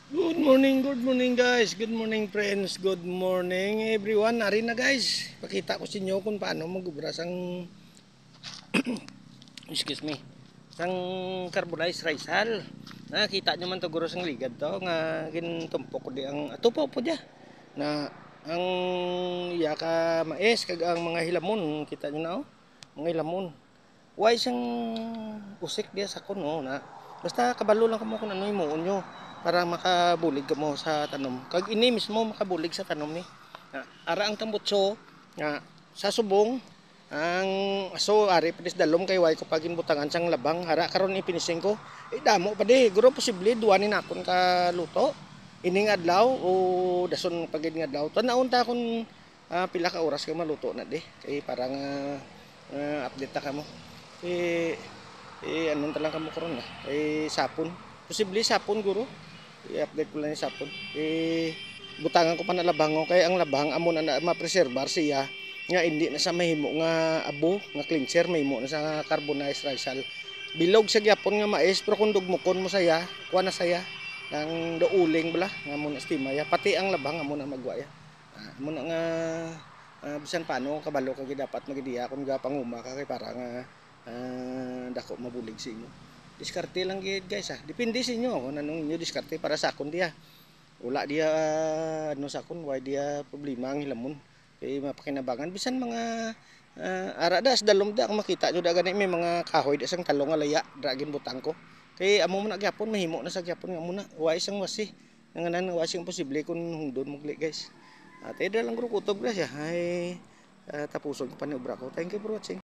Good morning guys, good morning friends, good morning everyone. Ari na guys, pakita ko sa inyo kung paano magubras ang, excuse me, sang carbonized rice hal. Nakita nyo man to guros ang ligad to, nga gintumpok ko di ang atupo po dia. Na ang yaka mais kag ang mga hilamon, kita nyo na oh, mga hilamon. Why siyang usik dia sa kuno na. Basta kabalo lang kamo kung ano imuon nyo para makabulig ka mo sa tanom. Kag ini mismo makabulig sa tanom ni. Ara ang tambutso nga sa subong ang aso ari pedis dalom kay way ko pagin butangan sang labang ara karon ipinising ko. Damo pa di guro posible duwanin akon ka luto. Ining adlaw o dason pagid nga adlaw. Tanawon ta kun pila ka oras kay maluto na di. Kay parang update ta kamo. Eh, anong talang kamo karon na? Sapon. Posible sapon guro. I-update ko lang yung sapon. Butangan ko pa na labango kay ang labang amo na ma-preservar siya nga hindi na sa mahimo nga abo nga cleanser mahimo na sa carbonized rice hull. Bilog sa gyapon nga mais pero kung dugmokon mo saya, kuha na saya nang douling bala nga mo na estima ya pati ang labang amo na magwaya. Amo na nga bisan paano kabalo kag dapat magidiya kun ga panguma ka kay para nga dako mabulig sa inyo. Diskarte lang gid guys Depende sa inyo kung anong inyo diskarte para sa akon diya. Wala dia ano sa akon, why dia problema ang hilamon. Kay mapakinabangan bisan mga ara das dalom da kung makita nyo da gani may mga kahoy da sang talong nga laya dragin butang ko. Kay amo man gyapon mahimo na sa gyapon nga muna. Why sang wasi. Nanganan wasi imposible kun hungdon mo guys. At lang guro kutob guys ay tapuson ko pa ni obra ko. Thank you for watching.